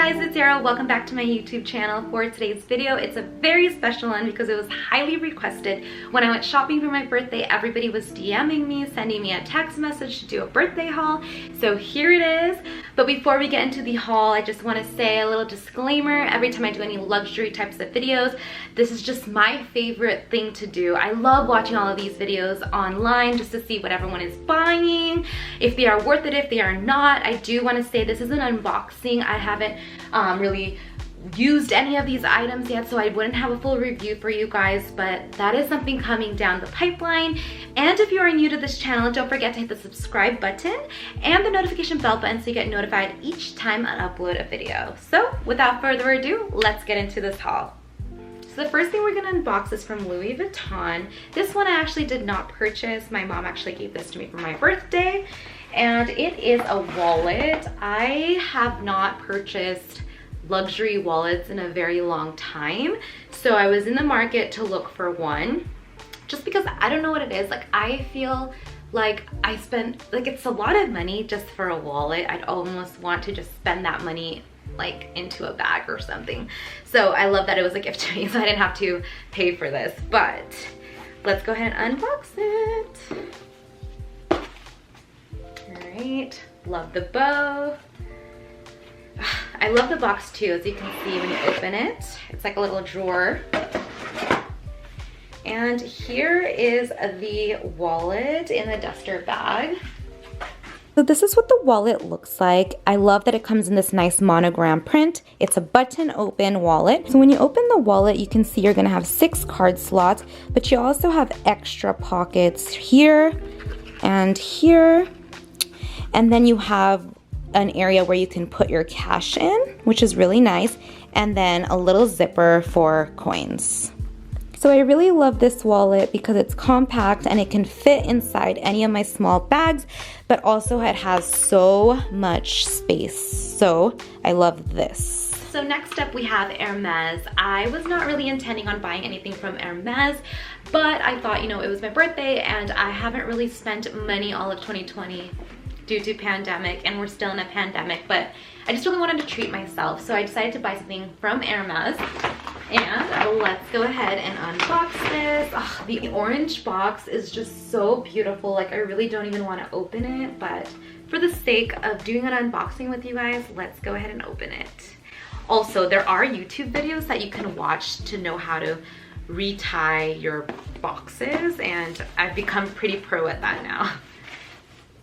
guys, it's Arielle. Welcome back to my YouTube channel. For today's video, it's a very special one because it was highly requested. When I went shopping for my birthday, everybody was DMing me, sending me a text message to do a birthday haul. So here it is. But before we get into the haul, I just want to say a little disclaimer. Every time I do any luxury types of videos, this is just my favorite thing to do. I love watching all of these videos online just to see what everyone is buying, if they are worth it, if they are not. I do want to say this is an unboxing. I haven't really used any of these items yet, so I wouldn't have a full review for you guys, but that is something coming down the pipeline. And if you are new to this channel, don't forget to hit the subscribe button and the notification bell button so you get notified each time I upload a video. So without further ado, let's get into this haul. So the first thing we're gonna unbox is from Louis Vuitton. This one I actually did not purchase. My mom actually gave this to me for my birthday, and it is a wallet. I have not purchased luxury wallets in a very long time, so I was in the market to look for one just because I don't know what it is. Like, I feel like I spent, like, it's a lot of money just for a wallet. I'd almost want to just spend that money like into a bag or something. So I love that it was a gift to me, so I didn't have to pay for this. But let's go ahead and unbox it. All right, love the bow. I love the box too, as you can see when you open it. It's like a little drawer. And here is the wallet in the duster bag. So this is what the wallet looks like. I love that it comes in this nice monogram print. It's a button open wallet. So when you open the wallet, you can see you're gonna have 6 card slots, but you also have extra pockets here and here. And then you have an area where you can put your cash in, which is really nice, and then a little zipper for coins. So I really love this wallet because it's compact and it can fit inside any of my small bags, but also it has so much space. So I love this. So next up we have Hermes. I was not really intending on buying anything from Hermes, but I thought, you know, it was my birthday and I haven't really spent money all of 2020 due to pandemic, and we're still in a pandemic, but I just really wanted to treat myself. So I decided to buy something from Hermes. And let's go ahead and unbox this. Oh, the orange box is just so beautiful. Like, I really don't even want to open it, but for the sake of doing an unboxing with you guys, let's go ahead and open it. Also, there are YouTube videos that you can watch to know how to retie your boxes, and I've become pretty pro at that now.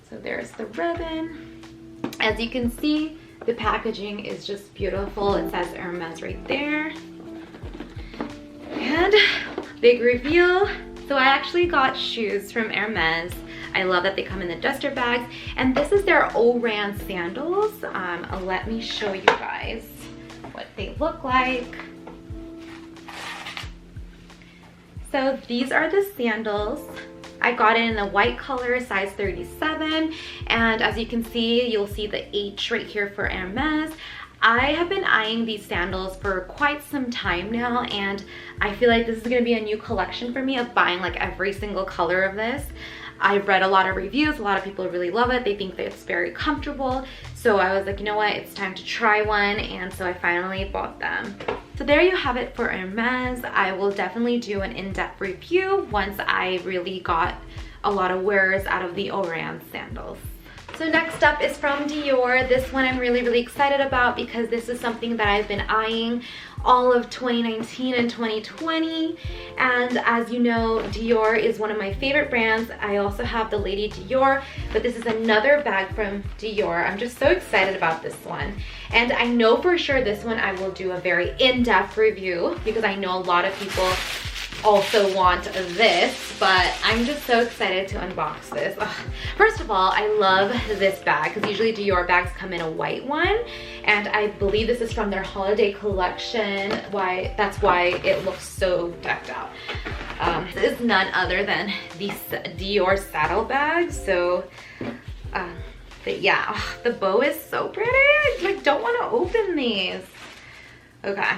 So there's the ribbon. As you can see, the packaging is just beautiful. It says Hermes right there. And big reveal. So I actually got shoes from Hermes. I love that they come in the duster bags. And this is their Oran sandals. Let me show you guys what they look like. So these are the sandals. I got it in the white color, size 37. And as you can see, you'll see the H right here for Hermes. I have been eyeing these sandals for quite some time now, and I feel like this is gonna be a new collection for me of buying like every single color of this. I've read a lot of reviews. A lot of people really love it. They think that it's very comfortable. So I was like, you know what, it's time to try one. And so I finally bought them. So there you have it for Hermes. I will definitely do an in-depth review once I really got a lot of wears out of the Oran sandals. So next up is from Dior. This one I'm really excited about because this is something that I've been eyeing all of 2019 and 2020. And as you know, Dior is one of my favorite brands. I also have the Lady Dior, but this is another bag from Dior. I'm just so excited about this one. And I know for sure this one I will do a very in-depth review because I know a lot of people also want this, but I'm just so excited to unbox this. Ugh. First of all, I love this bag because usually Dior bags come in a white one, and I believe this is from their holiday collection. That's why it looks so decked out. This is none other than these Dior saddle bags. So but yeah, the bow is so pretty. I like, don't want to open these. Okay,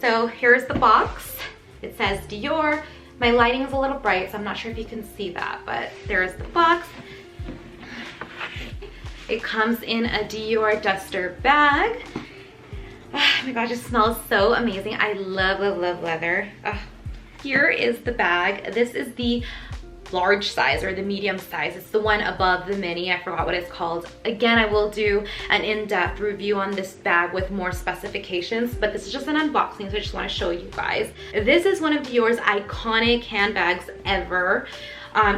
so here's the box. It says Dior. My lighting is a little bright, so I'm not sure if you can see that, but there's the box. It comes in a Dior duster bag, my gosh, it smells so amazing. I love, love, love leather. Ugh. Here is the bag. This is the large size or the medium size. It's the one above the mini. I forgot what it's called. Again, I will do an in-depth review on this bag with more specifications, but this is just an unboxing, so I just want to show you guys. This is one of Dior's iconic handbags ever.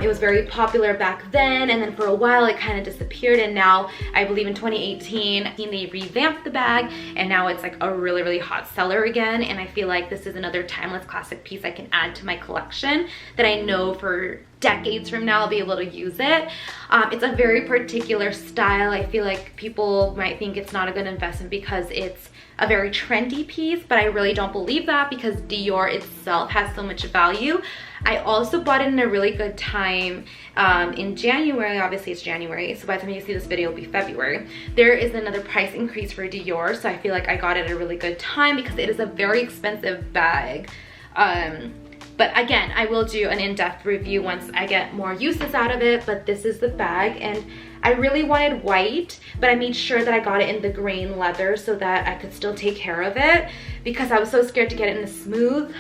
It was very popular back then, and then for a while it kind of disappeared, and now I believe in 2018 they revamped the bag, and now it's like a really, really hot seller again. And I feel like this is another timeless classic piece I can add to my collection that I know for decades from now I'll be able to use it. It's a very particular style. I feel like people might think it's not a good investment because it's a very trendy piece, but I really don't believe that because Dior itself has so much value. I also bought it in a really good time in January. Obviously it's January, so by the time you see this video, it'll be February. There is another price increase for Dior, so I feel like I got it at a really good time because it is a very expensive bag. But again, I will do an in-depth review once I get more uses out of it. But this is the bag, and I really wanted white, but I made sure that I got it in the grain leather so that I could still take care of it, because I was so scared to get it in the smooth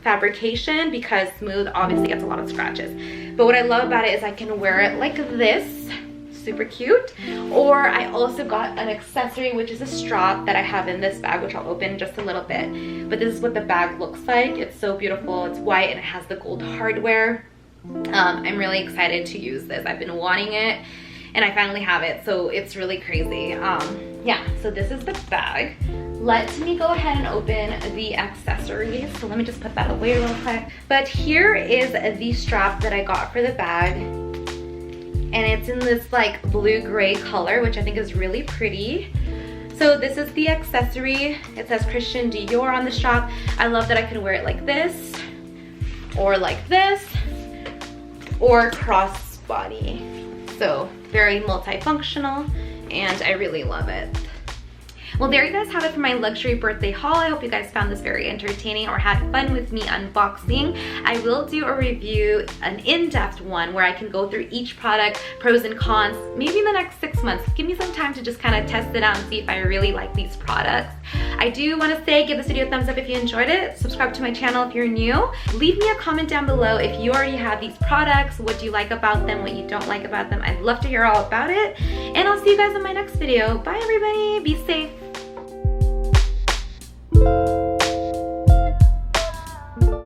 fabrication, because smooth obviously gets a lot of scratches. But what I love about it is I can wear it like this, super cute. Or I also got an accessory, which is a strap that I have in this bag, which I'll open in just a little bit. But this is what the bag looks like. It's so beautiful. It's white and it has the gold hardware. I'm really excited to use this. I've been wanting it and I finally have it, so it's really crazy. Yeah, so this is the bag. Let me go ahead and open the accessories. So let me just put that away real quick. But here is the strap that I got for the bag. And it's in this like blue-gray color, which I think is really pretty. So this is the accessory. It says Christian Dior on the strap. I love that I can wear it like this, or like this, or crossbody. So very multifunctional, and I really love it. Well, there you guys have it for my luxury birthday haul. I hope you guys found this very entertaining or had fun with me unboxing. I will do a review, an in-depth one, where I can go through each product, pros and cons, maybe in the next 6 months. Give me some time to just kind of test it out and see if I really like these products. I do want to say, give this video a thumbs up if you enjoyed it. Subscribe to my channel if you're new. Leave me a comment down below if you already have these products. What do you like about them? What you don't like about them? I'd love to hear all about it. And I'll see you guys in my next video. Bye everybody. Be safe.